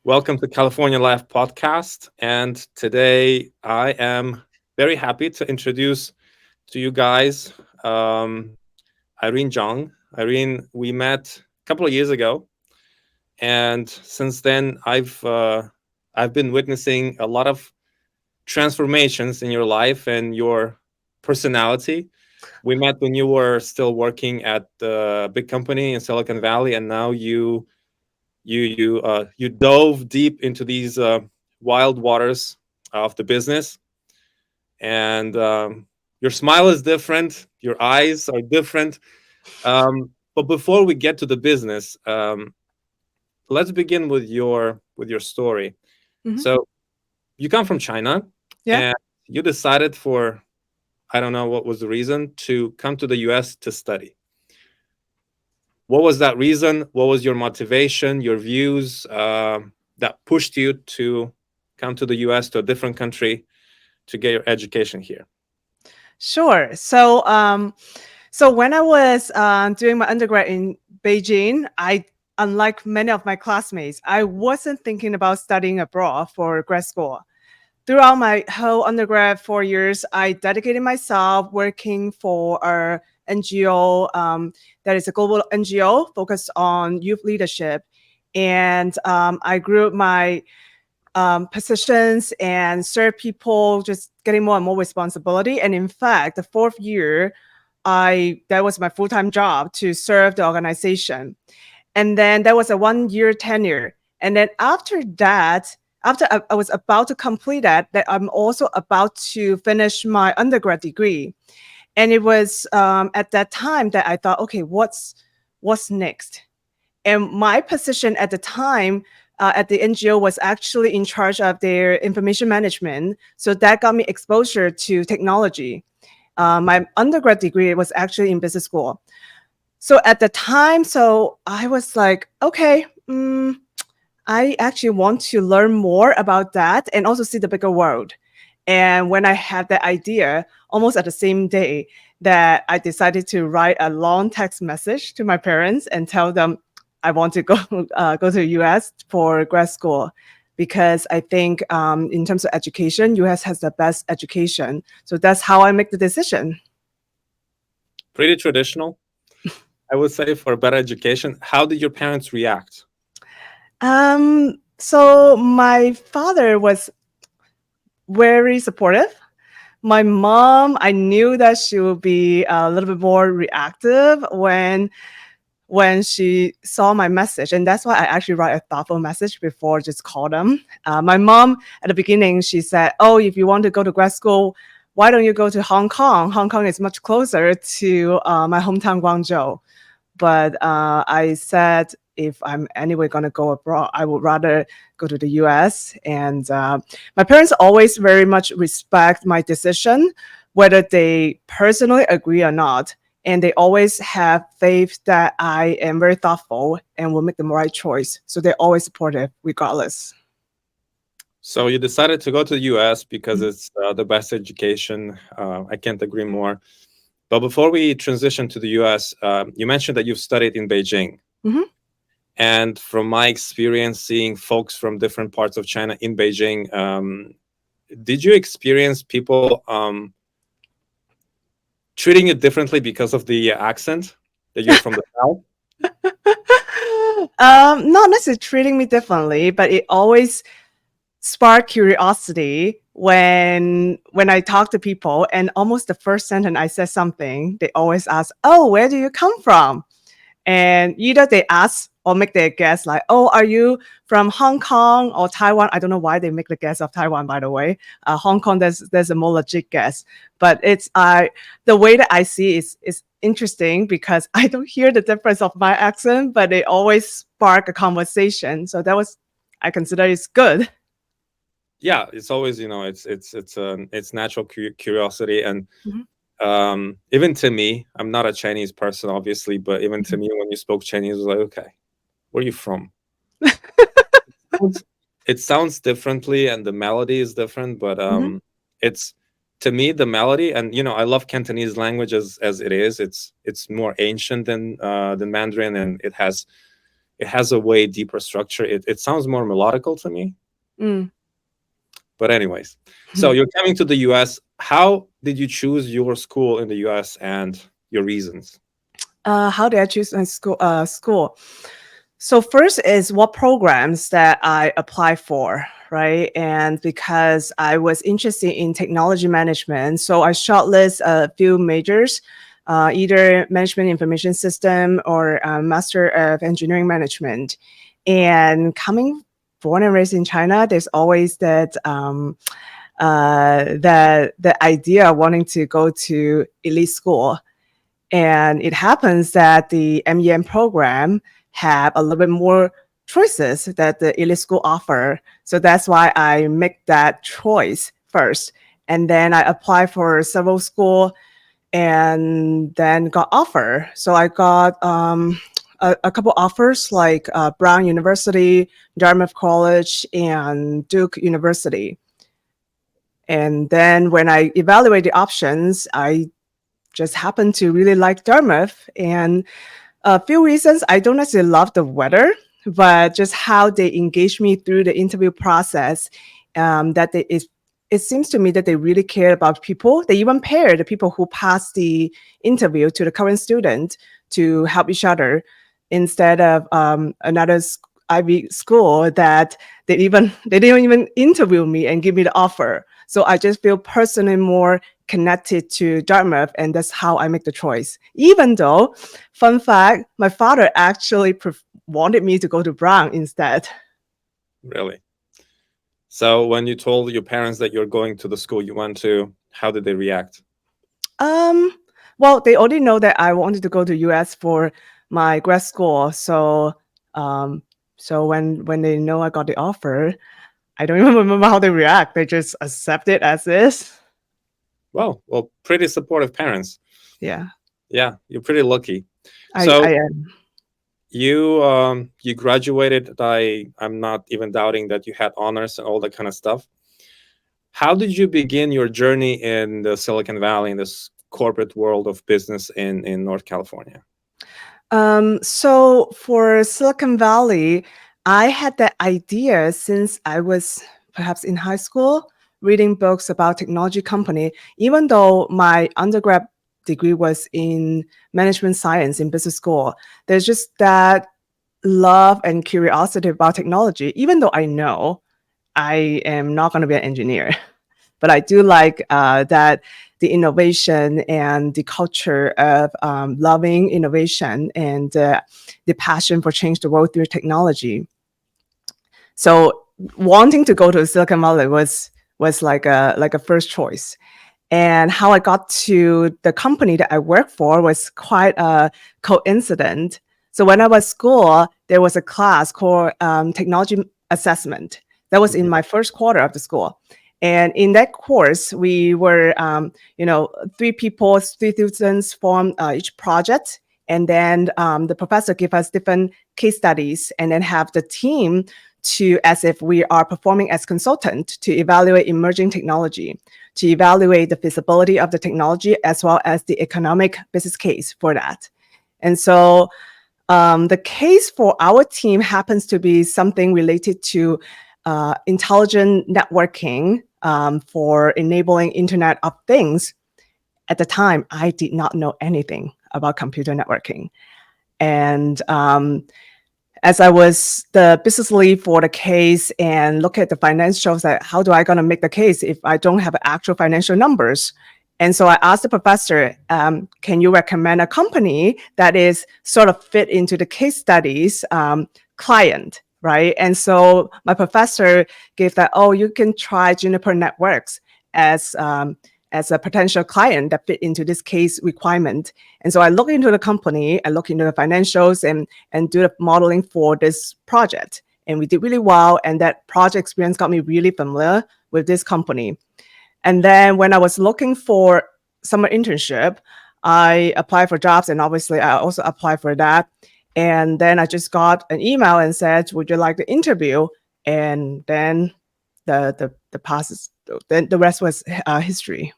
Welcome to California Life Podcast. And today I am very happy to introduce to you guys Irene Zhang. Irene, we met a couple of years ago, and since then I've been witnessing a lot of transformations in your life and your personality. We met when you were still working at the big company in Silicon Valley, and now you dove deep into these wild waters of the business, and your smile is different, your eyes are different. But before we get to the business, let's begin with your story. Hmm. So you come from China, Yeah, and you decided for, I don't know what was the reason, to come to the US to study. What was that reason? What was your motivation, your views that pushed you to come to the US, to a different country, to get your education here? sure. So when I was doing my undergrad in Beijing, unlike many of my classmates, I wasn't thinking about studying abroad for grad school. Throughout my whole undergrad 4 years, I dedicated myself working for a NGO that is a global NGO focused on youth leadership, and I grew my positions and serve people, just getting more and more responsibility. And in fact, the fourth year, I that was my full time job to serve the organization. And then there was a 1 year tenure. And then after that, after I was about to complete that I'm also about to finish my undergrad degree. And it was at that time that I thought, okay, what's next? And my position at the time at the NGO was actually in charge of their information management. So that got me exposure to technology. My undergrad degree was actually in business school. So at the time, so I was like, okay, I actually want to learn more about that and also see the bigger world. And when I had that idea, almost at the same day, that I decided to write a long text message to my parents and tell them I want to go go to the US for grad school, because I think in terms of education, US has the best education. So that's how I make the decision. Pretty traditional, I would say, for a better education. How did your parents react? So my father was very supportive. My mom, I knew that she would be a little bit more reactive when she saw my message, and that's why I actually write a thoughtful message before just call them. My mom at the beginning, she said, "Oh, if you want to go to grad school, why don't you go to Hong Kong? Hong Kong is much closer to my hometown Guangzhou." But I said, if I'm anyway going to go abroad, I would rather go to the US. And my parents always very much respect my decision, whether they personally agree or not. And they always have faith that I am very thoughtful and will make the right choice. So they're always supportive, regardless. So you decided to go to the US because it's the best education. I can't agree more. But before we transition to the US, you mentioned that you've studied in Beijing. Mm-hmm. And from my experience seeing folks from different parts of China in Beijing, did you experience people treating you differently because of the accent, that you're from the South? Not necessarily treating me differently, but it always spark curiosity when I talk to people, and almost the first sentence I said something, they always ask, "Oh, where do you come from?" And either they ask or make their guess, like, "Oh, are you from Hong Kong or Taiwan?" I don't know why they make the guess of Taiwan, by the way. Hong Kong, there's a more legit guess, but it's the way that I see is interesting because I don't hear the difference of my accent, but they always spark a conversation. So that was, I consider it's good. Yeah, it's always, it's natural curiosity. And Mhm. even to me, I'm not a Chinese person, obviously, but even to me, when you spoke Chinese, I was like, okay, where are you from? sounds- it sounds differently, and the melody is different, but Mhm. it's, to me, the melody. And I love Cantonese language as it is. It's more ancient than Mandarin, and it has it has a way deeper structure. It sounds more melodical to me. Mm. But anyways, so you're coming to the US. How did you choose your school in the US and your reasons? How did I choose my school? So first is what programs that I apply for, right? And because I was interested in technology management, so I shortlist a few majors, either management information system or master of engineering management. And coming born and raised in China, there's always that idea of wanting to go to elite school. And it happens that the MEM program have a little bit more choices that the elite school offer. So that's why I make that choice first. And then I apply for several school and then got offer. So I got a couple offers like Brown University, Dartmouth College, and Duke University. And then when I evaluate the options, I just happened to really like Dartmouth. And a few reasons. I don't necessarily love the weather, but just how they engage me through the interview process. It seems to me that they really care about people. They even pair the people who pass the interview to the current student to help each other instead of another Ivy school that they didn't even interview me and give me the offer. So I just feel personally more connected to Dartmouth, and that's how I make the choice. Even though, fun fact, my father actually wanted me to go to Brown instead. Really? So when you told your parents that you're going to the school you went to, how did they react? Well, they already know that I wanted to go to US for my grad school. So when they know I got the offer, I don't even remember how they react. They just accept it as is. Well, pretty supportive parents. Yeah. Yeah, you're pretty lucky. I So am. you graduated. I'm not even doubting that you had honors and all that kind of stuff. How did you begin your journey in the Silicon Valley, in this corporate world of business in North California? So for Silicon Valley, I had that idea since I was perhaps in high school, reading books about technology company. Even though my undergrad degree was in management science in business school, there's just that love and curiosity about technology. Even though I know I am not going to be an engineer, but I do like that the innovation and the culture of loving innovation and the passion for change the world through technology. So wanting to go to Silicon Valley was like a first choice. And how I got to the company that I work for was quite a coincidence. So when I was school, there was a class called technology assessment. That was in my first quarter of the school. And in that course, we were, three people, three students form each project. And then the professor gave us different case studies and then have the team to, as if we are performing as consultant, to evaluate emerging technology, to evaluate the feasibility of the technology as well as the economic business case for that. And so the case for our team happens to be something related to intelligent networking for enabling Internet of Things. At the time, I did not know anything about computer networking. And as I was the business lead for the case and look at the financials, that how do I going to make the case if I don't have actual financial numbers? And so I asked the professor, can you recommend a company that is sort of fit into the case studies client, right? And so my professor gave that, you can try Juniper Networks as a potential client that fit into this case requirement. And so I look into the company, I look into the financials and do the modeling for this project. And we did really well. And that project experience got me really familiar with this company. And then when I was looking for summer internship, I applied for jobs, and obviously I also applied for that. And then I just got an email and said, "Would you like the interview?" And then the process, then the rest was history.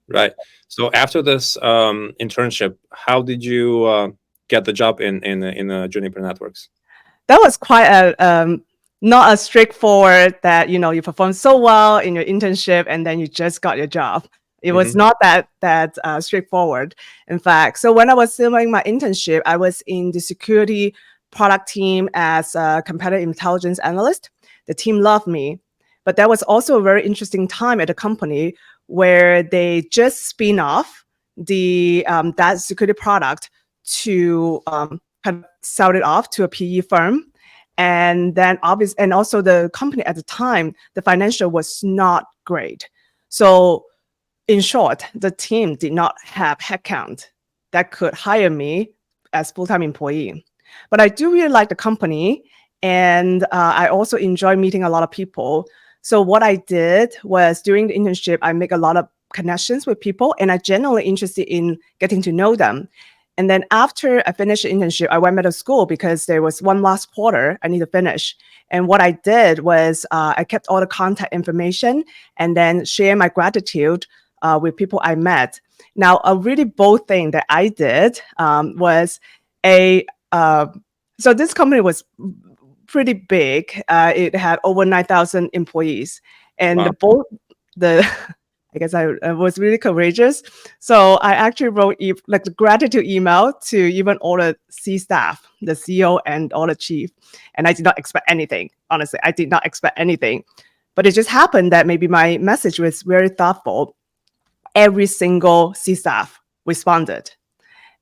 Right. So after this internship, how did you get the job in Juniper Networks? that was quite a not a straightforward that you performed so well in your internship and then you just got your job. It was not that straightforward. In fact, so when I was doing my internship, I was in the security product team as a competitive intelligence analyst. The team loved me, but that was also a very interesting time at the company where they just spin off the that security product to kind of sell it off to a PE firm. And then and also the company at the time, the financial was not great. So in short, the team did not have headcount that could hire me as full-time employee. But I do really like the company, and I also enjoy meeting a lot of people. So what I did was during the internship, I make a lot of connections with people, and I genuinely interested in getting to know them. And then after I finished the internship, I went back to school because there was one last quarter I need to finish. And what I did was I kept all the contact information and then share my gratitude with people I met. Now, a really bold thing that I did was so this company was pretty big. It had over 9,000 employees. And Wow. I guess I was really courageous. So I actually wrote like the gratitude email to even all the C staff, the CEO and all the chief. And I did not expect anything. Honestly, I did not expect anything. But it just happened that maybe my message was very thoughtful. Every single C staff responded.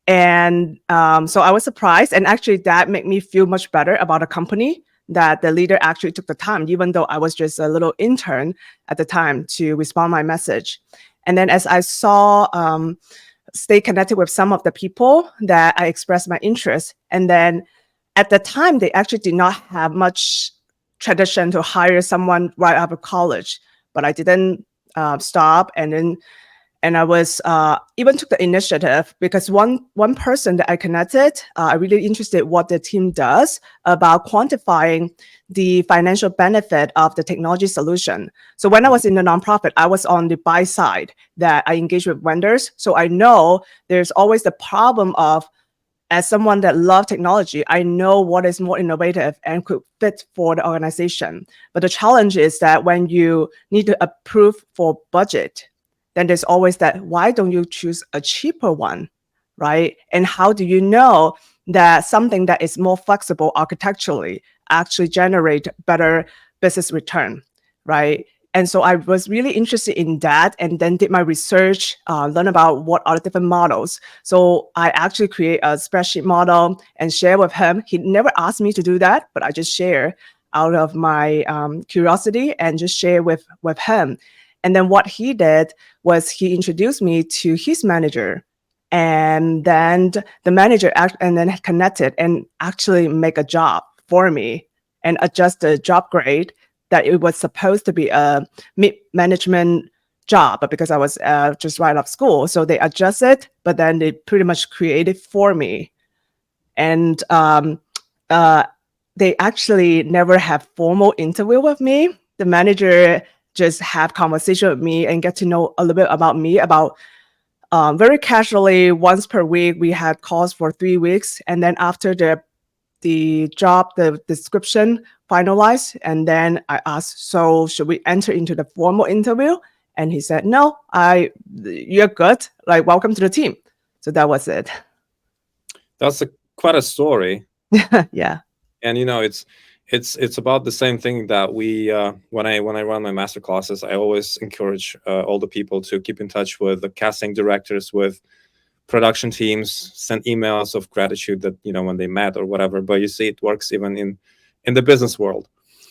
And so I was surprised. And actually that made me feel much better about the company, that the leader actually took the time, even though I was just a little intern at the time, to respond my message. And then as I stay connected with some of the people that I expressed my interest. And then at the time, they actually did not have much tradition to hire someone right out of college, but I didn't stop. And I was even took the initiative because one person that I connected, I really interested what the team does about quantifying the financial benefit of the technology solution. So when I was in the nonprofit, I was on the buy side that I engage with vendors. So I know there's always the problem of, as someone that loves technology, I know what is more innovative and could fit for the organization. But the challenge is that when you need to approve for budget, then there's always that, why don't you choose a cheaper one, right? And how do you know that something that is more flexible architecturally actually generate better business return, right? And so I was really interested in that, and then did my research, learn about what are the different models. So I actually create a spreadsheet model and share with him. He never asked me to do that, but I just share out of my curiosity and just share with him. And then what he did was he introduced me to his manager, and then the manager and then connected and actually make a job for me and adjust the job grade that it was supposed to be a mid-management job, but because I was just right off school, so they adjusted, but then they pretty much created for me. And they actually never have formal interview with me. The manager just have conversation with me and get to know a little bit about me, about very casually, once per week. We had calls for 3 weeks, and then after the job, the description finalized, and then I asked, so should we enter into the formal interview? And he said, no, you're good, like, welcome to the team. So that was it. That's quite a story. Yeah. And it's about the same thing that we when I run my master classes, I always encourage all the people to keep in touch with the casting directors, with production teams, send emails of gratitude that when they met or whatever. But you see, it works even in the business world.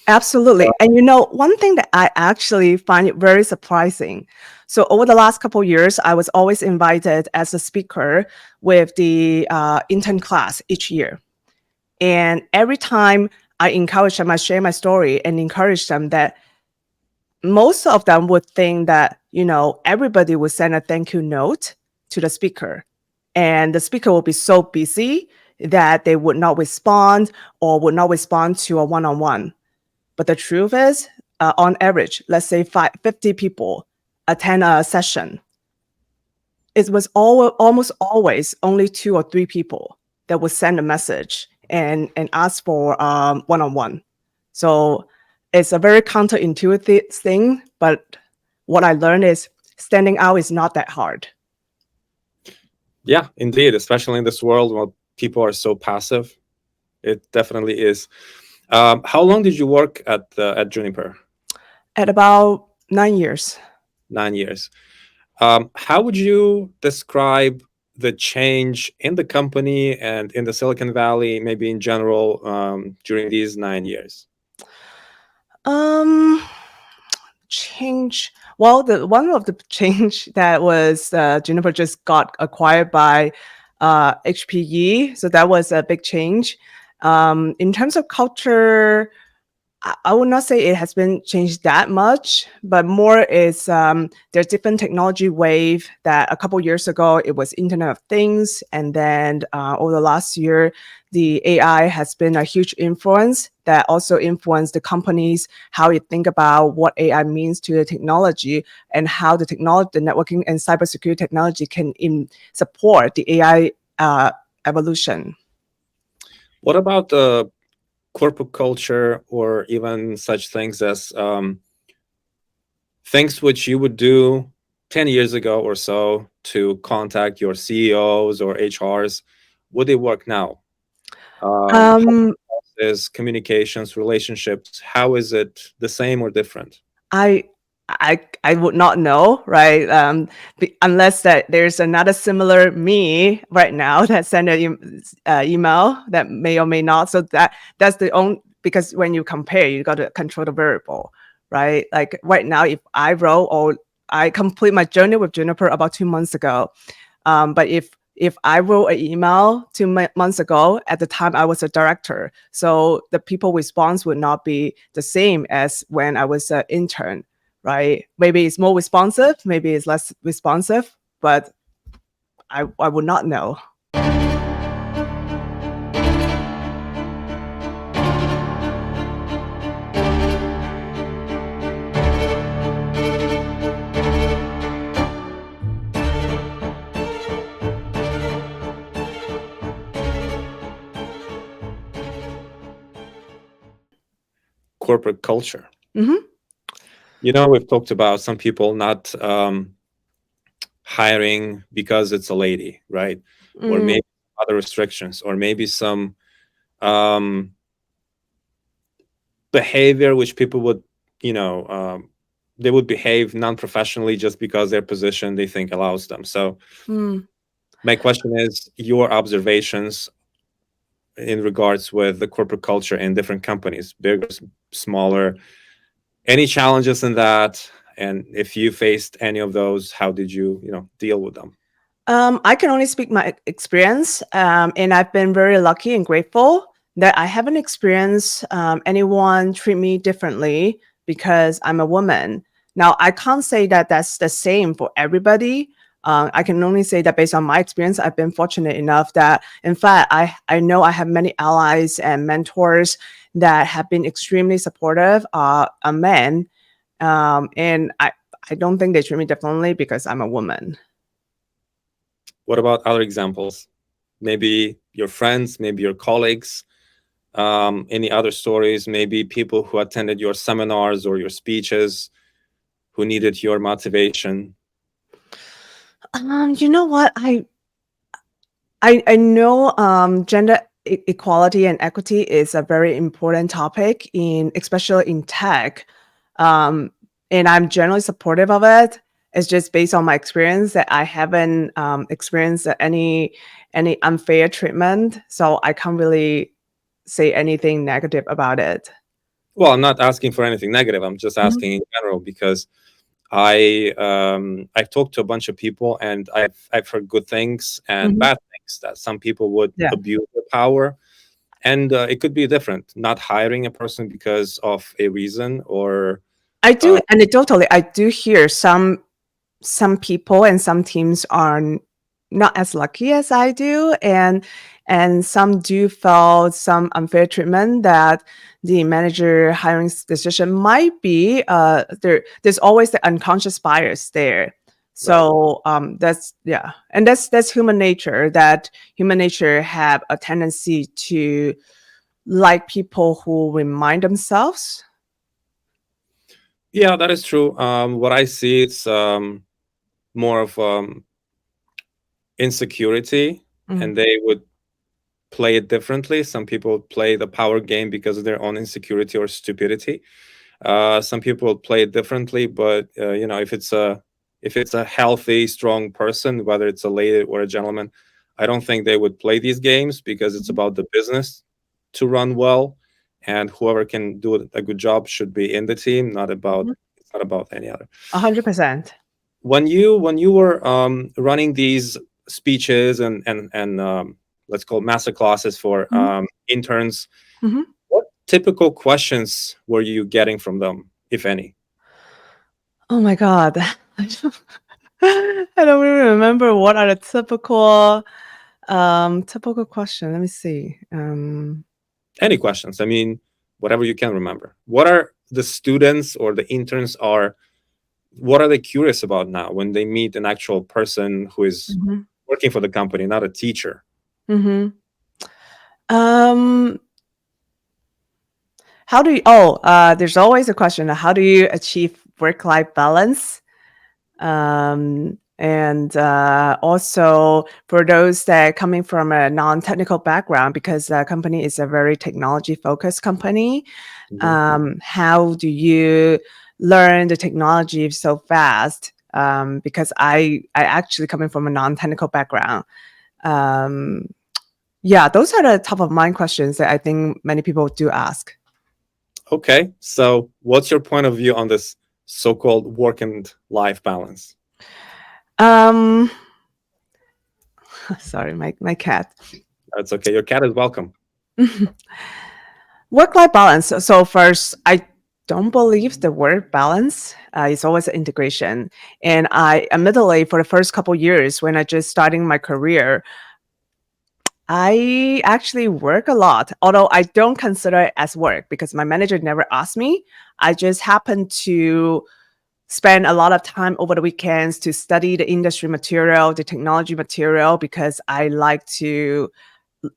Absolutely. And one thing that I actually find it very surprising. So over the last couple of years, I was always invited as a speaker with the intern class each year. And every time I encourage them, I share my story and encourage them, that most of them would think that, everybody would send a thank you note to the speaker. And the speaker will be so busy that they would not respond or would not respond to a one-on-one. But the truth is, on average, let's say 50 people attend a session. It was almost always only 2 or 3 people that would send a message and ask for one-on-one. So it's a very counterintuitive thing, but what I learned is standing out is not that hard. Yeah, indeed, especially in this world where people are so passive, it definitely is. How long did you work at Juniper? At about 9 years. 9 years. How would you describe the change in the company and in the Silicon Valley, maybe in general, during these 9 years? Um, change. Well, the one of the change that was Juniper just got acquired by HPE, so that was a big change. In terms of culture, I would not say it has been changed that much, but more is there's different technology wave that a couple years ago it was Internet of Things, and then over the last year, the AI has been a huge influence that also influenced the companies how you think about what AI means to the technology and how the technology, the networking and cybersecurity technology can support the AI evolution. What about the corporate culture or even such things as things which you would do 10 years ago or so to contact your CEOs or HRs? Would they work now? Um, Is communications, relationships, how is it the same or different? I I would not know, right? Unless that there's another similar me right now that sent an email that may or may not. So that's the only, because when you compare, you got to control the variable, right? Like right now, if I wrote or I complete my journey with Juniper about 2 months ago, but if I wrote an email 2 months ago, at the time I was a director, so the people response would not be the same as when I was an intern, right? Maybe it's more responsive, maybe it's less responsive, but I would not know. Corporate culture. Hmm. You know, we've talked about some people not hiring because it's a lady, right? Or maybe other restrictions, or maybe some um, behavior which people would, you know, they would behave non-professionally just because their position they think allows them. So my question is your observations in regards with the corporate culture in different companies, bigger, smaller, any challenges in that, and if you faced any of those, how did you, you know, deal with them? I can only speak my experience, and I've been very lucky and grateful that I haven't experienced anyone treat me differently because I'm a woman. Now, I can't say that that's the same for everybody. I can only say that based on my experience, I've been fortunate enough that, in fact, I know I have many allies and mentors that have been extremely supportive, are men, and I don't think they treat me differently because I'm a woman. What about other examples? Maybe your friends, maybe your colleagues, any other stories, maybe people who attended your seminars or your speeches who needed your motivation? You know what? I know gender equality and equity is a very important topic in especially in tech, and I'm generally supportive of it. It's just based on my experience that I haven't experienced any unfair treatment, so I can't really say anything negative about it. Well, I'm not asking for anything negative. I'm just Mhm. asking in general because I've talked to a bunch of people and I've heard good things and Mhm. bad things that some people would Yeah. abuse their power, and it could be different. Not hiring a person because of a reason or I do anecdotally, I do hear some people and some teams are not as lucky as I do, and some do feel some unfair treatment that the manager hiring decision might be there's always the unconscious bias there. Right. So that's yeah, and that's human nature. That human nature have a tendency to like people who remind themselves. Yeah, that is true. What I see, it's more of insecurity, Mm. and they would play it differently. Some people play the power game because of their own insecurity or stupidity. Some people play it differently, but if it's a healthy, strong person, whether it's a lady or a gentleman, I don't think they would play these games because it's Mhm. about the business to run well, and whoever can do a good job should be in the team. Not about Mhm. It's not about any other. 100%. When you were running these speeches and let's call it master classes for Mhm. interns, Mhm. what typical questions were you getting from them, if any? Oh my God. I don't even remember what are the typical question. Let me see. Any questions? I mean, whatever you can remember. What are the students or the interns are? What are they curious about now when they meet an actual person who is Mhm. working for the company, not a teacher? Mhm. Um, how do you, there's always a question, how do you achieve work-life balance? And also for those that coming from a non-technical background, because the company is a very technology-focused company, Mhm. how do you learn the technology so fast? Because I actually coming from a non-technical background. Um, yeah, those are the top of mind questions that I think many people do ask. Okay, so what's your point of view on this so-called work and life balance? Um, sorry, my cat. That's okay. Your cat is welcome. Work-life balance. So first, I don't believe the word balance. It's always an integration. And I admittedly, for the first couple years when I just starting my career, I actually work a lot, although I don't consider it as work because my manager never asked me. I just happen to spend a lot of time over the weekends to study the industry material, the technology material, because I like to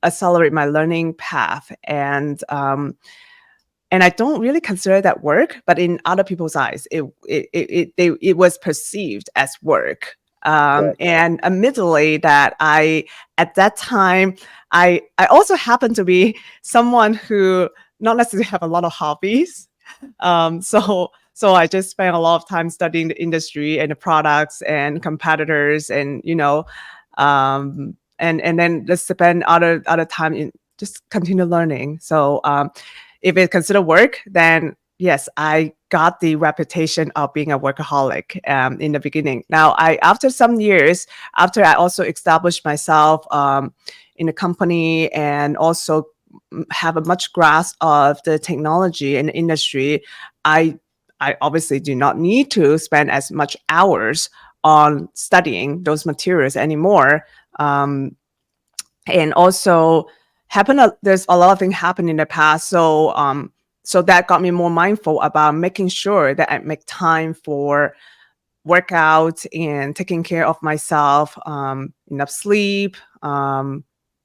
accelerate my learning path. And I don't really consider that work, but in other people's eyes, it was perceived as work. Right. And admittedly, that I at that time I also happen to be someone who not necessarily have a lot of hobbies. So I just spent a lot of time studying the industry and the products and competitors, and and then just spend other time in just continue learning. So if it's considered work, then yes, I got the reputation of being a workaholic in the beginning. Now, after some years, after I also established myself in the company and also have a much grasp of the technology and industry, I I obviously do not need to spend as much hours on studying those materials anymore. Um, and also there's a lot of things happened in the past, so that got me more mindful about making sure that I make time for workout and taking care of myself, enough sleep.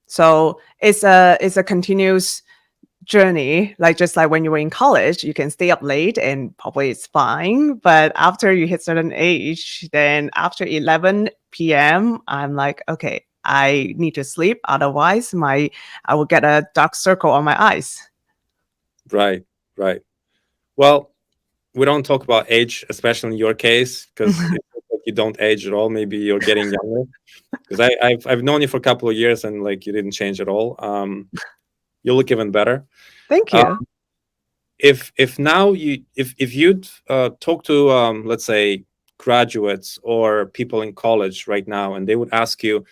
So it's a continuous journey, like just like when you were in college, you can stay up late and probably it's fine, but after you hit certain age, then after 11 p.m., I'm like, okay, I need to sleep, otherwise my I will get a dark circle on my eyes. Right. Right. Well, we don't talk about age, especially in your case, because it looks like you don't age at all. Maybe you're getting younger. Because I've known you for a couple of years and like you didn't change at all. You look even better. Thank Uh, you. if now if you'd talk to let's say graduates or people in college right now, and they would ask you,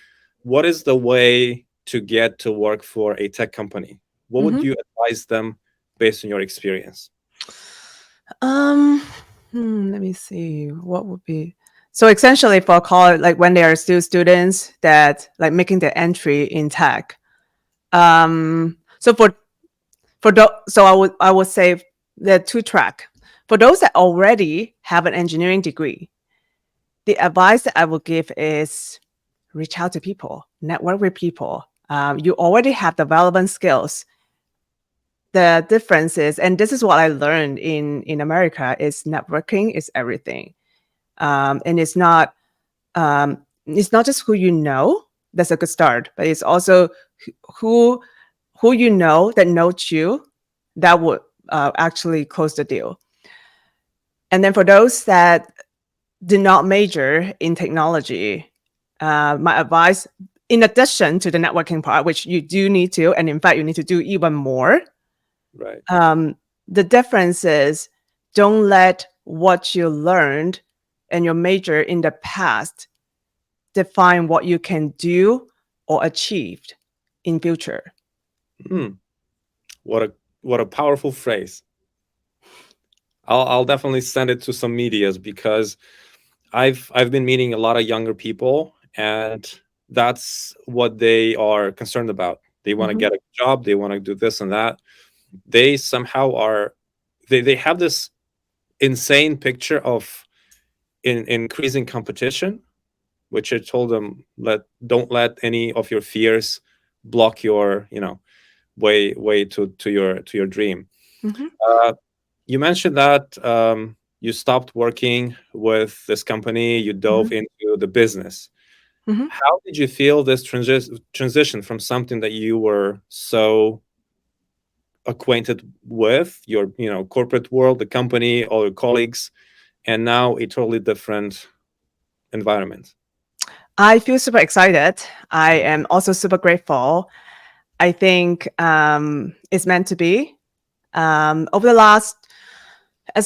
what is the way to get to work for a tech company? What would Mhm. you advise them based on your experience? Um, Let me see. What would be so essentially for college, like when they are still students that like making the entry in tech. So so I would say there are two track for those that already have an engineering degree. the advice that I will give is reach out to people, network with people. You already have the relevant skills. The difference is, and this is what I learned in America, is networking is everything. And it's not just who you know. That's a good start, but it's also who you know that knows you that would actually close the deal. And then for those that did not major in technology, my advice, in addition to the networking part, which you do need to, and in fact you need to do even more, Right. the difference is don't let what you learned and your major in the past define what you can do or achieved in future. What a powerful phrase. I'll definitely send it to some medias because I've been meeting a lot of younger people, and that's what they are concerned about. They want to get a job, they want to do this and that. They somehow are they have this insane picture of increasing competition, which I told them, don't let any of your fears block your way to your dream. You mentioned that you stopped working with this company, you dove into the business. How did you feel this transition from something that you were so acquainted with, your corporate world, the company, all your colleagues, and now a totally different environment? I feel super excited. I am also super grateful. I think it's meant to be. As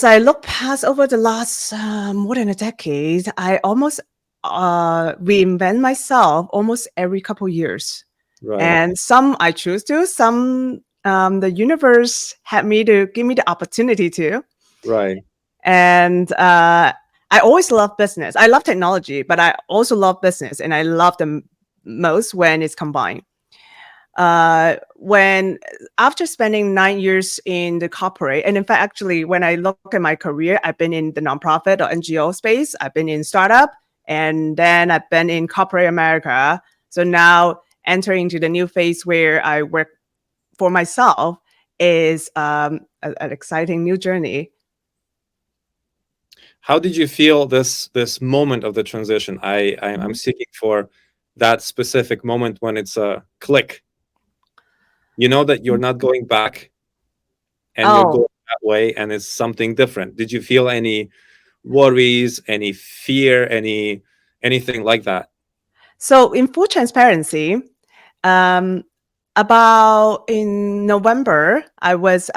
I look past over the last more than a decade, I almost reinvent myself almost every couple years. Right. And some I choose to, some the universe had me to give me the opportunity to. Right. And I always love business. I love technology, but I also love business, and I love them most when it's combined. When after spending 9 years in the corporate, and in fact, actually, when I look at my career, I've been in the nonprofit or NGO space, I've been in startup, and then I've been in corporate America. So now entering into the new phase where I work for myself is an exciting new journey. How did you feel this moment of the transition? I'm seeking for that specific moment when it's a click. You know that you're not going back, and you're going that way, and it's something different. Did you feel any worries, any fear, anything like that? So in full transparency, about in November, I was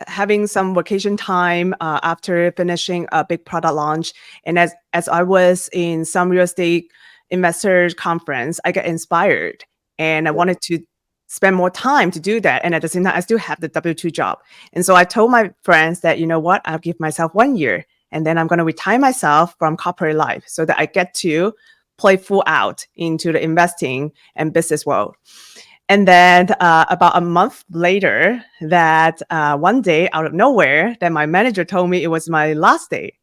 having some vacation time after finishing a big product launch. And as I was in some real estate investors conference, I got inspired, and I wanted to spend more time to do that. And at the same time, I still have the W-2 job. And so I told my friends that, you know what, I'll give myself 1 year, and then I'm going to retire myself from corporate life so that I get to play full out into the investing and business world. And then about a month later, that one day out of nowhere, that my manager told me it was my last day.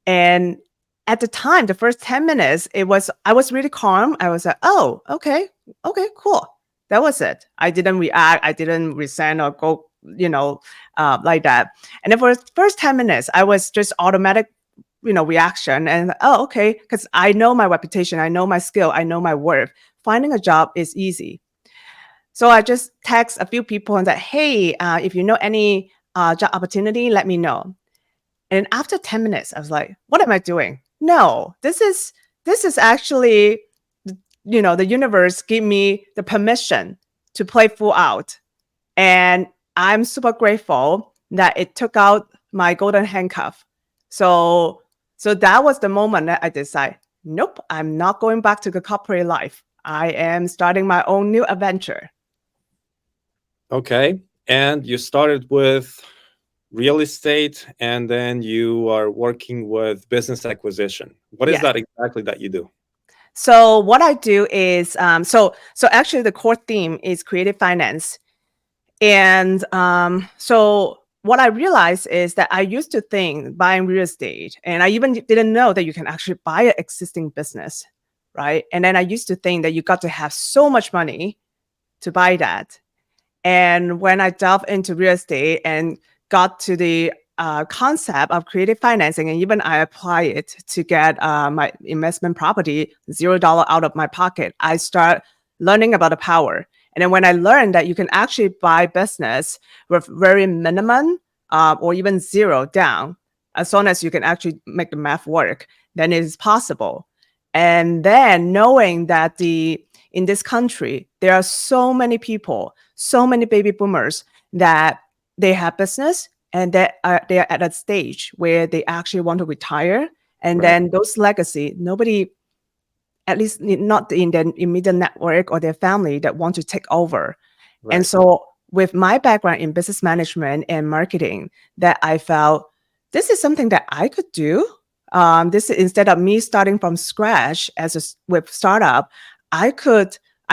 And at the time, the first 10 minutes, I was really calm. I was like, oh, okay, cool. That was it. I didn't react. I didn't resent or go, like that. And then for the first 10 minutes, I was just automatic, reaction. And oh, okay, because I know my reputation, I know my skill, I know my worth. Finding a job is easy. So I just text a few people and said, hey, if you know any job opportunity, let me know. And after 10 minutes, I was like, what am I doing? No, this is actually, the universe gave me the permission to play full out. And I'm super grateful that it took out my golden handcuff. So that was the moment that I decided, nope, I'm not going back to the corporate life. I am starting my own new adventure. Okay. And you started with real estate, and then you are working with business acquisition. What is that exactly that you do? So what I do is, so actually the core theme is creative finance. And so what I realized is that I used to think buying real estate, and I even didn't know that you can actually buy an existing business, right? And then I used to think that you got to have so much money to buy that. And when I delved into real estate and got to the concept of creative financing, and even I apply it to get my investment property $0 out of my pocket, I start learning about the power. And then when I learned that you can actually buy business with very minimum or even zero down, as long as you can actually make the math work, then it is possible. And then knowing that in this country, there are so many people, so many baby boomers that they have business and they are at a stage where they actually want to retire. And then those legacy, nobody, at least not in their immediate network or their family, that want to take over. And so with my background in business management and marketing, that I felt this is something that I could do. This, instead of me starting from scratch with startup, I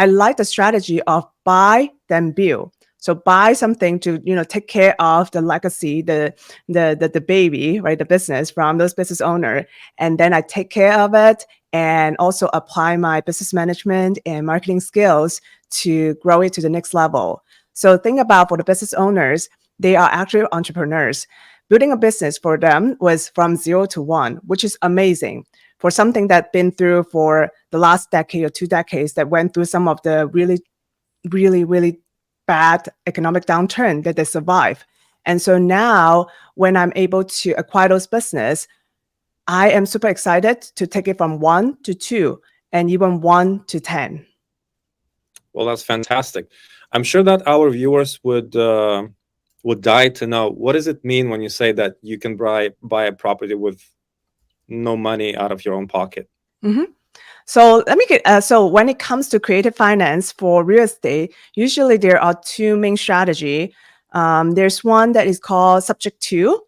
like the strategy of buy then build. So buy something to take care of the legacy, the baby, right, the business from those business owner, and then I take care of it and also apply my business management and marketing skills to grow it to the next level. So think about, for the business owners, they are actually entrepreneurs. Building a business for them was from 0 to 1, which is amazing. For something that's been through for the last decade or 2 decades, that went through some of the really, really, really bad economic downturn, that they survive. And so now when I'm able to acquire those business, I am super excited to take it from 1 to 2 and even 1 to 10. Well, that's fantastic. I'm sure that our viewers would die to know, what does it mean when you say that you can buy a property with no money out of your own pocket? Mm-hmm. So let me get, so when it comes to creative finance for real estate, usually there are 2 main strategy. There's one that is called subject to.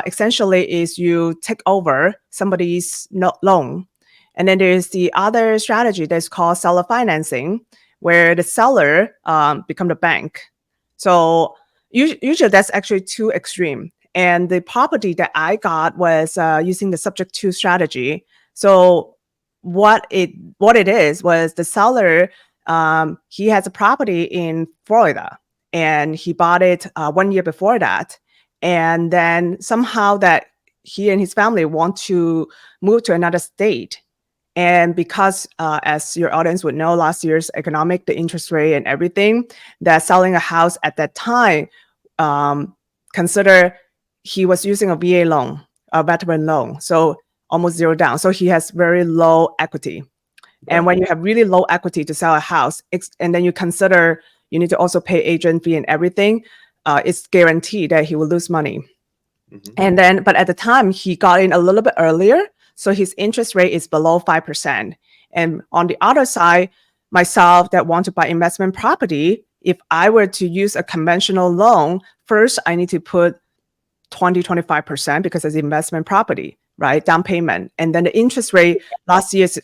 Essentially is you take over somebody's loan. And then there's the other strategy that's called seller financing, where the seller become the bank. So usually that's actually 2 extreme. And the property that I got was using the subject to strategy. So what it is was the seller, he has a property in Florida and he bought it 1 year before that. And then somehow that he and his family want to move to another state. And because, as your audience would know, last year's economic, the interest rate and everything, that selling a house at that time, consider he was using a VA loan, a veteran loan. So almost 0 down. So he has very low equity. And when you have really low equity to sell a house, and then you consider you need to also pay agent fee and everything, it's guaranteed that he will lose money. Mm-hmm. And then, but at the time he got in a little bit earlier, so his interest rate is below 5%. And on the other side, myself that want to buy investment property, if I were to use a conventional loan, first I need to put 20-25% because it's investment property, right? Down payment. And then the interest rate last year is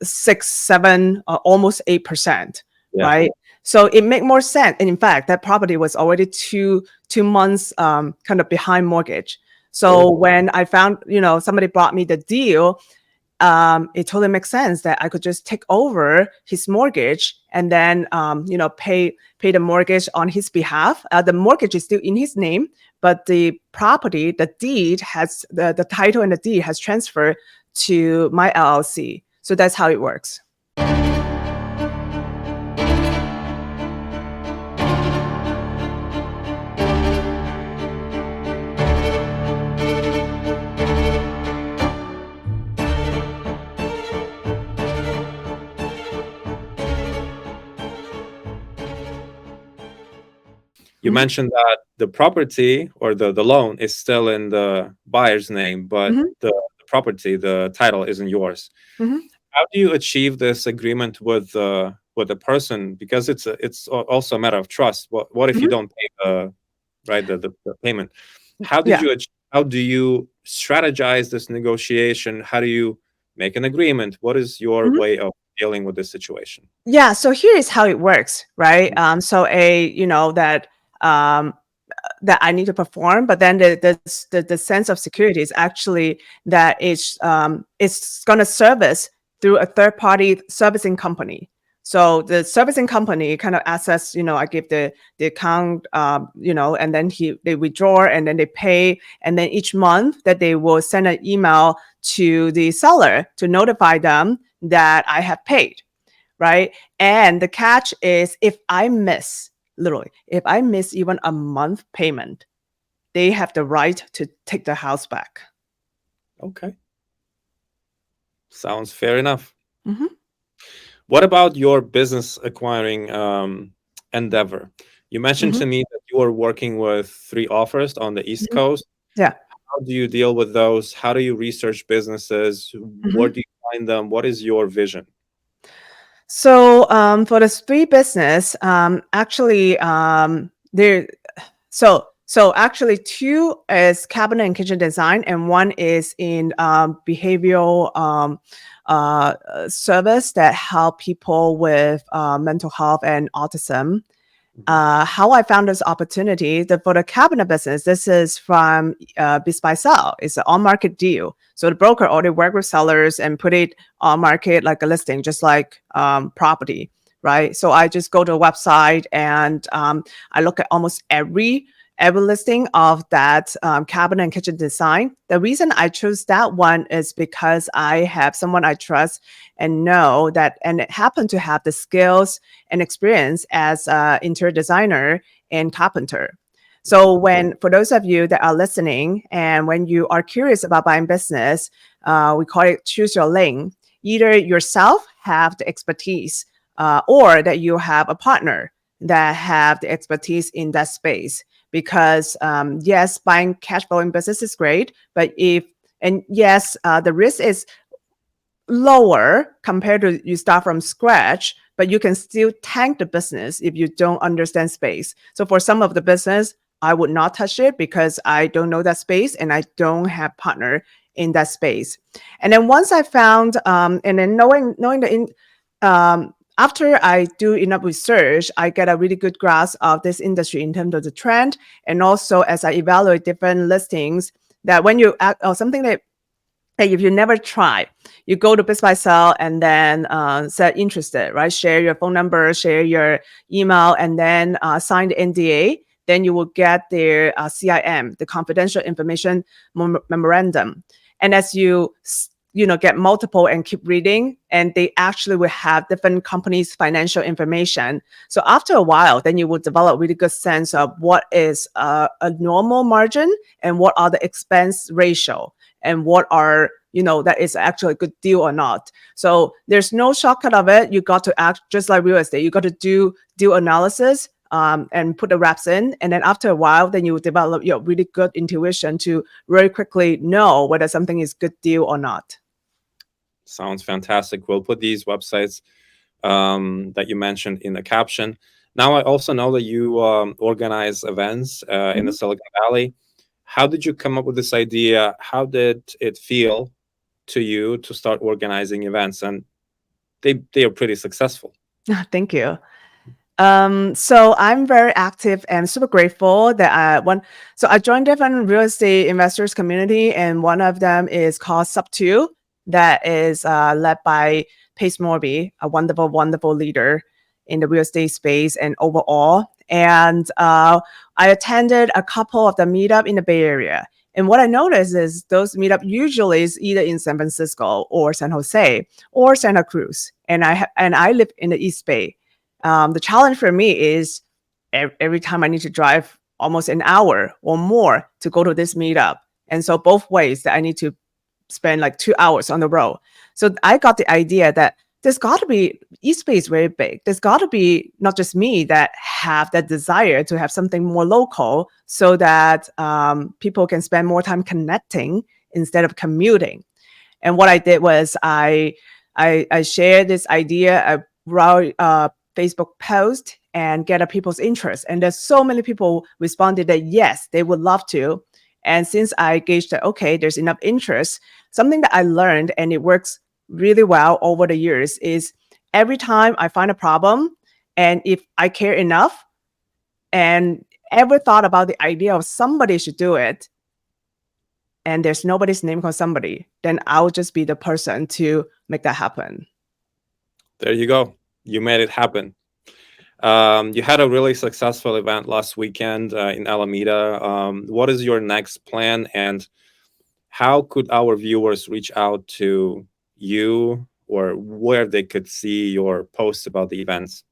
6-7, almost 8%, right? So it make more sense. And in fact, that property was already two months kind of behind mortgage. So when I found, somebody brought me the deal, it totally makes sense that I could just take over his mortgage and then, pay the mortgage on his behalf. The mortgage is still in his name, but the property, the deed has the title and the deed has transferred to my LLC. So that's how it works. You mentioned that the property or the loan is still in the buyer's name, but the property, the title isn't yours. How do you achieve this agreement with the person? Because it's also a matter of trust. What if you don't pay the payment? How do you strategize this negotiation? How do you make an agreement? What is your way of dealing with this situation? Yeah, so here is how it works, right? that I need to perform, but then the sense of security is actually that it's going to service through a third party servicing company. So the servicing company kind of access, I give the account, and then they withdraw and then they pay. And then each month that they will send an email to the seller to notify them that I have paid, right? And the catch is if I miss even a month payment, they have the right to take the house back. Okay. Sounds fair enough. Mm-hmm. What about your business acquiring endeavor? You mentioned to me that you are working with 3 offers on the East Coast. Yeah. How do you deal with those? How do you research businesses? Where do you find them? What is your vision? So for the 3 business, actually, there. So actually, 2 is cabinet and kitchen design, and 1 is in behavioral service that help people with mental health and autism. How I found this opportunity for the cabinet business, this is from Biz by Sell. It's an on-market deal. So the broker already work with sellers and put it on market like a listing, just like property, right? So I just go to a website and I look at almost every listing of that cabinet and kitchen design. The reason I chose that one is because I have someone I trust and know that, and it happened to have the skills and experience as an interior designer and carpenter. So for those of you that are listening, and when you are curious about buying business, we call it choose your lane. Either yourself have the expertise or that you have a partner that have the expertise in that space. Because yes, buying cash flowing business is great, but yes, the risk is lower compared to you start from scratch, but you can still tank the business if you don't understand space. So for some of the business, I would not touch it because I don't know that space and I don't have partner in that space. And then once I found, and then knowing after I do enough research, I get a really good grasp of this industry in terms of the trend. And also as I evaluate different listings, that when you act or something that if you never try, you go to Biz by Sell and then say interested, right? Share your phone number, share your email, and then sign the NDA. Then you will get their CIM, the confidential information memorandum. And as you get multiple and keep reading, and they actually will have different companies' financial information. So after a while, then you will develop a really good sense of what is a normal margin and what are the expense ratio and what are, that is actually a good deal or not. So there's no shortcut of it. You got to act just like real estate. You got to do deal analysis and put the reps in. And then after a while, then you develop your really good intuition to very quickly know whether something is good deal or not. Sounds fantastic. We'll put these websites that you mentioned in the caption. Now, I also know that you organize events in the Silicon Valley. How did you come up with this idea? How did it feel to you to start organizing events? And they are pretty successful. Thank you. So I'm very active and super grateful that I joined different real estate investors community, and one of them is called Sub2, that is led by Pace Morby, a wonderful, wonderful leader in the real estate space and overall. And I attended a couple of the meetup in the Bay Area. And what I noticed is those meetup usually is either in San Francisco or San Jose or Santa Cruz. And I live in the East Bay. The challenge for me is every time I need to drive almost an hour or more to go to this meetup. And so both ways that I need to spend like 2 hours on the road. So I got the idea that there's got to be, East Bay is very big. There's got to be not just me that have that desire to have something more local so that people can spend more time connecting instead of commuting. And what I did was I shared this idea, I wrote a Facebook post and get people's interest. And there's so many people responded that yes, they would love to. And since I gauged that, okay, there's enough interest, something that I learned, and it works really well over the years, is every time I find a problem, and if I care enough, and ever thought about the idea of somebody should do it, and there's nobody's name called somebody, then I'll just be the person to make that happen. There you go. You made it happen. You had a really successful event last weekend in Alameda. What is your next plan, and how could our viewers reach out to you, or where they could see your posts about the events?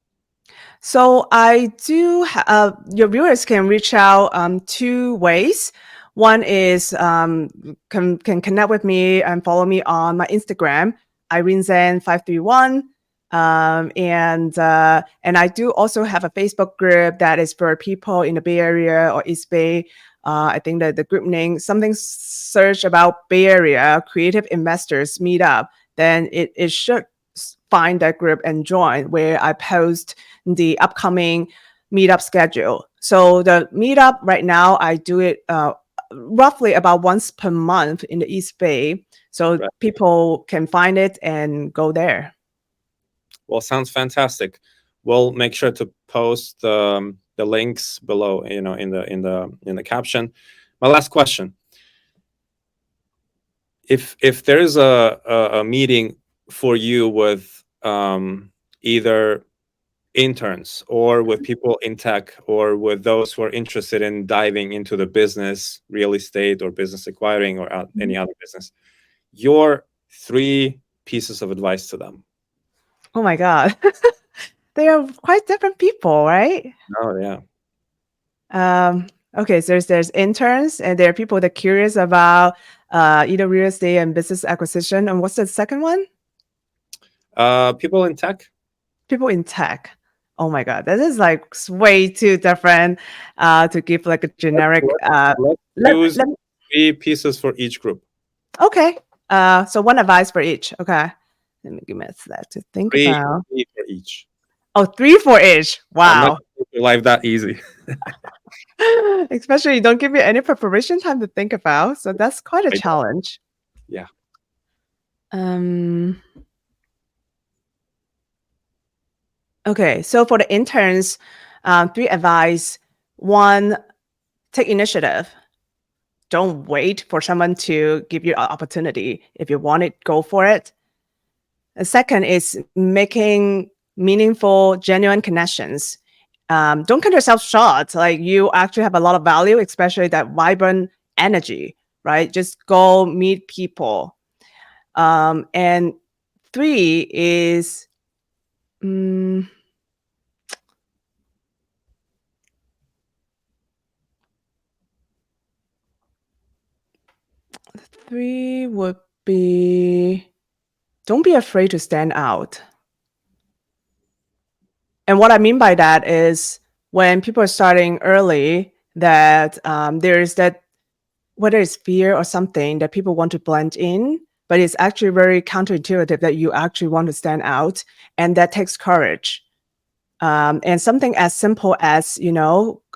So I do. Your viewers can reach out two ways. One is can connect with me and follow me on my Instagram, Irene Zhang 531. And I do also have a Facebook group that is for people in the Bay Area or East Bay. I think that the group name, something search about Bay Area creative investors meetup, then it should find that group and join, where I post the upcoming meetup schedule. So the meetup right now, I do it roughly about once per month in the East Bay. So Right. people can find it and go there. Well, sounds fantastic. We'll make sure to post the links below, in the caption. My last question: if there is a meeting for you with either interns or with people in tech or with those who are interested in diving into the business, real estate or business acquiring or any other business, your 3 pieces of advice to them. Oh my God. They are quite different people, right? Oh yeah. Okay, so there's interns, and there are people that are curious about either real estate and business acquisition. And what's the second one? People in tech. People in tech. Oh my God, that is like way too different to give like a generic. Let's use 3 pieces for each group. Okay, so one advice for each. Okay, let me give me a sec to think 3 about. for each. Oh, 3 for each. I'm not Wow. gonna make your life that easy. Especially you don't give me any preparation time to think about, so that's quite a challenge. Yeah. Okay, so for the interns, 3 advice. 1, take initiative. Don't wait for someone to give you an opportunity. If you want it, go for it. The second is making meaningful, genuine connections. Don't cut yourself short. Like, you actually have a lot of value, especially that vibrant energy, right? Just go meet people. And 3 is 3 would be, don't be afraid to stand out. And what I mean by that is, when people are starting early, that there's that, whether it's fear or something, that people want to blend in, but it's actually very counterintuitive that you actually want to stand out, and that takes courage. And something as simple as,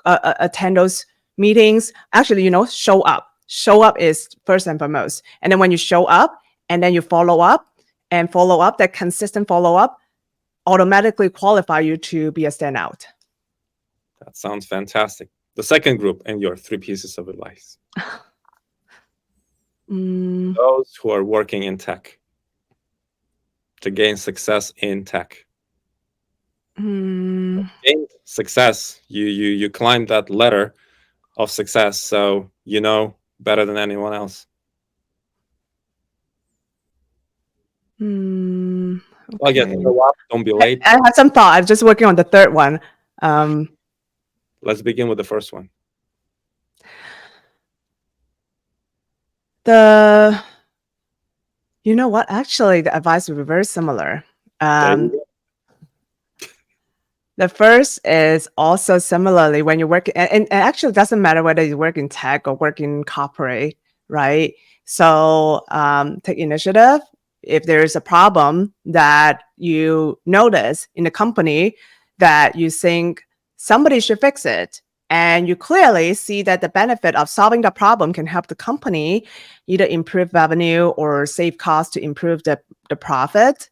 attend those meetings, actually, show up. Show up is first and foremost. And then when you show up and then you follow up, that consistent follow up automatically qualify you to be a standout. That sounds fantastic. The second group and your 3 pieces of advice. Those who are working in tech to gain success in tech. Gain success. You climbed that ladder of success, so you know better than anyone else. Well, yeah, show up, don't be late. I had some thought. I'm just working on the third one. Let's begin with the first one. You know what? Actually, the advice would be very similar. The first is also similarly when you work, and actually it doesn't matter whether you work in tech or work in corporate, right? So take initiative. If there is a problem that you notice in the company that you think somebody should fix it, and you clearly see that the benefit of solving the problem can help the company either improve revenue or save costs to improve the profit,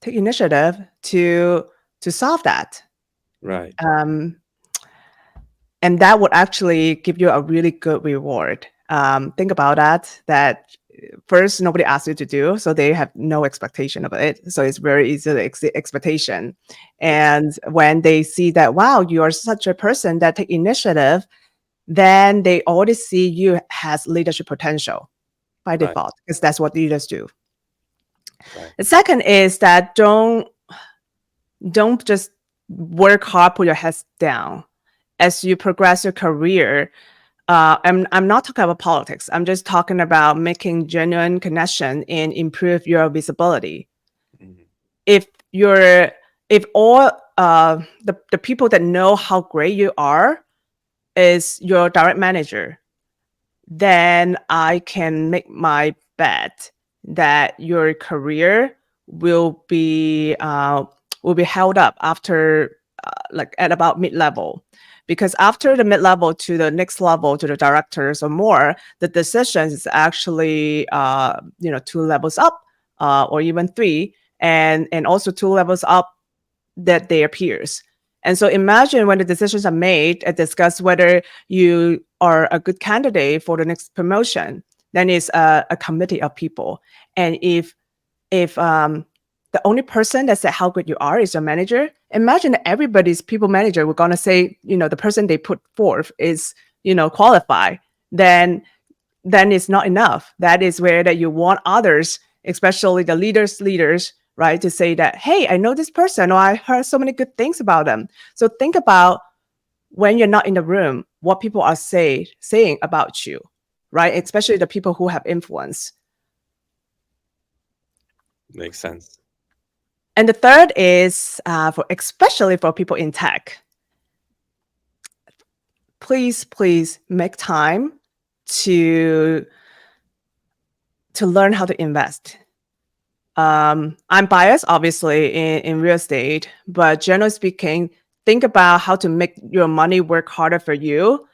take initiative to solve that. Right. Um, and that would actually give you a really good reward. Think about that first nobody asks you to do, so they have no expectation of it, so it's very easy to exceed expectation. And when they see that, wow, you are such a person that take initiative, then they already see you has leadership potential by Right. default, because that's what leaders do. Right. The second is that don't just work hard, put your heads down. As you progress your career, I'm not talking about politics. I'm just talking about making genuine connection and improve your visibility. Mhm. If you're, if all the people that know how great you are is your direct manager, then I can make my bet that your career will be held up after like at about mid-level, because after the mid-level to the next level to the directors or more, the decisions is actually two levels up or even three, and also two levels up that their peers. And so imagine when the decisions are made and discuss whether you are a good candidate for the next promotion, then it's a committee of people. And if the only person that said how good you are is your manager, imagine that everybody's people manager were gonna say, the person they put forth is, qualified, then it's not enough. That is where that you want others, especially the leaders, right, to say that, hey, I know this person, or I heard so many good things about them. So think about when you're not in the room, what people are saying about you, right? Especially the people who have influence. Makes sense. And the third is especially for people in tech, please make time to learn how to invest. I'm biased, obviously, in real estate, but generally speaking, think about how to make your money work harder for you.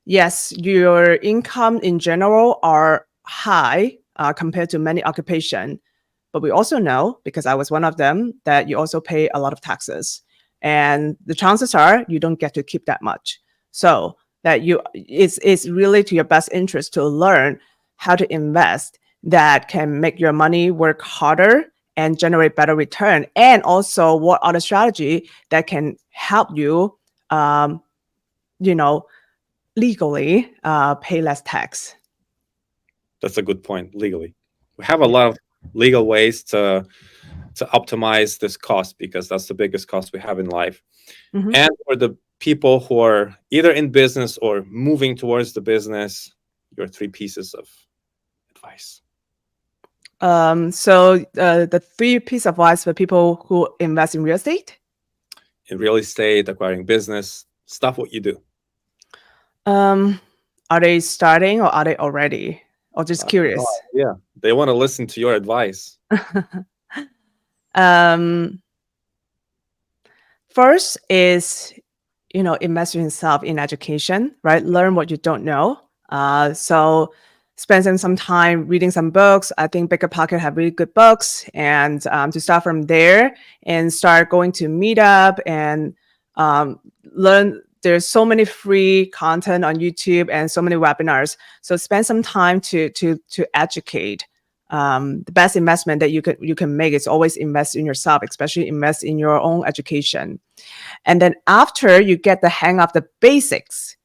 Yes, your income in general are high compared to many occupation, but we also know, because I was one of them, that you also pay a lot of taxes, and the chances are you don't get to keep that much. So that it's really to your best interest to learn how to invest that can make your money work harder and generate better return, and also what other strategy that can help you, you know, legally pay less tax. That's a good point. Legally, we have a lot of legal ways to optimize this cost, because that's the biggest cost we have in life. Mhm. And for the people who are either in business or moving towards the business, your three pieces of advice. So the three piece of advice for people who invest in real estate. In real estate, acquiring business, stuff what you do. Are they starting or are they already? Or just No curious? idea. They want to listen to your advice. um, First is, invest in yourself in education, right? Learn what you don't know. So spending some time reading some books. I think Bigger Pocket have really good books, and to start from there and start going to Meetup and learn. There's so many free content on YouTube and so many webinars. So spend some time to educate. The best investment that you can make is always invest in yourself, especially invest in your own education. And then after you get the hang of the basics,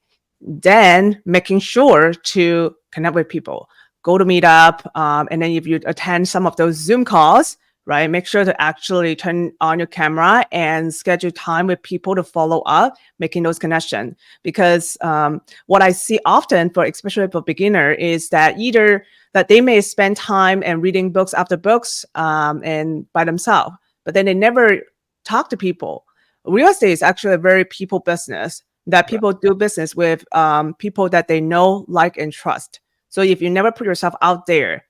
then making sure to connect with people, go to Meetup, and then if you attend some of those Zoom calls, right, make sure to actually turn on your camera and schedule time with people to follow up, making those connections. Because what I see often, for especially for beginner, is that either that they may spend time and reading books after books and by themselves, but then they never talk to people. Real estate is actually a very people business, that Right. people do business with people that they know, like, and trust. So if you never put yourself out there,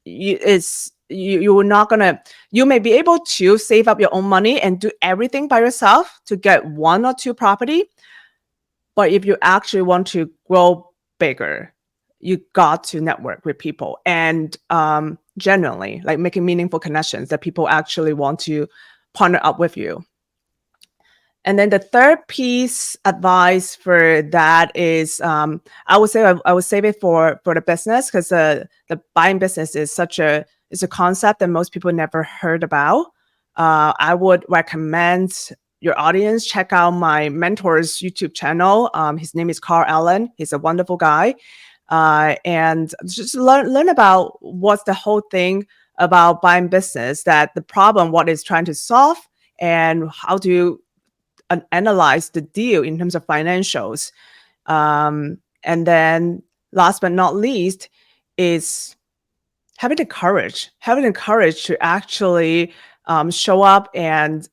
you're not gonna. You may be able to save up your own money and do everything by yourself to get one or two property, but if you actually want to grow bigger, you got to network with people and genuinely, like, making meaningful connections that people actually want to partner up with you. And then the third piece advice for that is, I would say I would save it for the business, because the buying business is a concept that most people never heard about. I would recommend your audience check out my mentor's YouTube channel. His name is Carl Allen. He's a wonderful guy, and just learn about what's the whole thing about buying business, that the problem, what it's trying to solve, and how to analyze the deal in terms of financials. And then last but not least is having the courage to actually show up and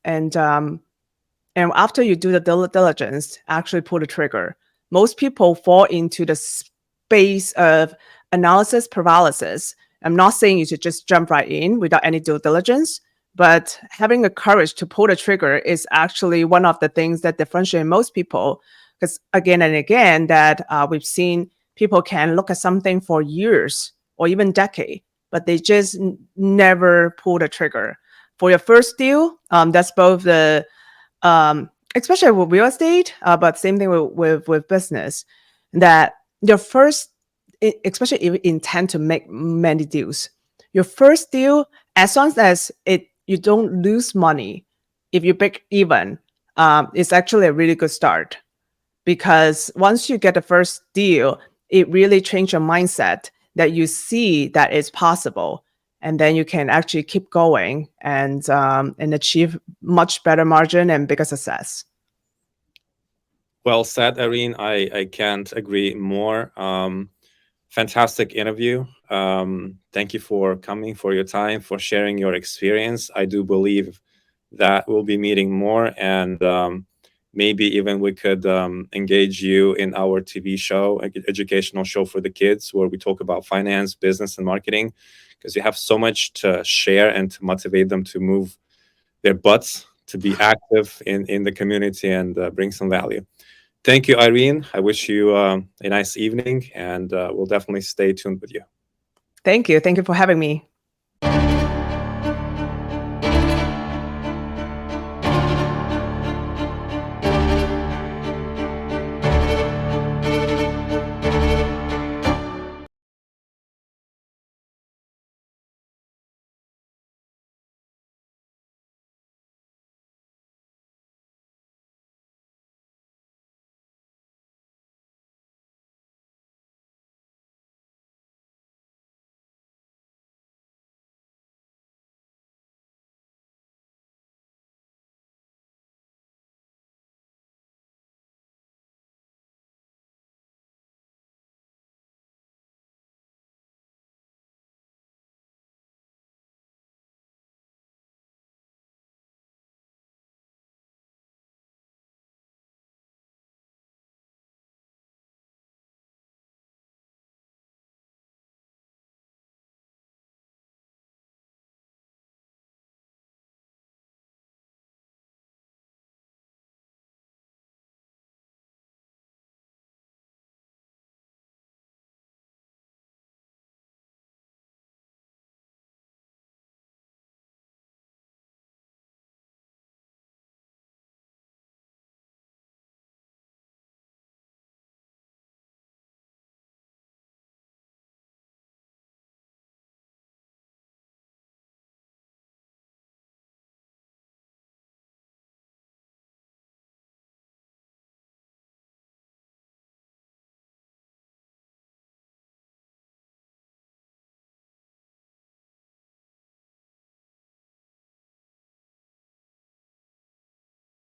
after you do the diligence, actually pull the trigger. Most people fall into the space of analysis paralysis. I'm not saying you should just jump right in without any due diligence, but having the courage to pull the trigger is actually one of the things that differentiate most people. Because again and again, that we've seen people can look at something for years or even decade, but they just never pull the trigger. For your first deal, that's both the especially with real estate, but same thing with business, that your first, especially if you intend to make many deals, your first deal, as long as you don't lose money, if you break even, it's actually a really good start. Because once you get the first deal, it really changes your mindset, that you see that it's possible, and then you can actually keep going and achieve much better margin and bigger success. Well said, Irene. I can't agree more. Fantastic interview. Thank you for coming, for your time, for sharing your experience. I do believe that we'll be meeting more, and maybe even we could engage you in our TV show, educational show for the kids, where we talk about finance, business, and marketing, because you have so much to share and to motivate them to move their butts, to be active in the community and bring some value. Thank you, Irene. I wish you a nice evening, and we'll definitely stay tuned with you. Thank you. Thank you for having me.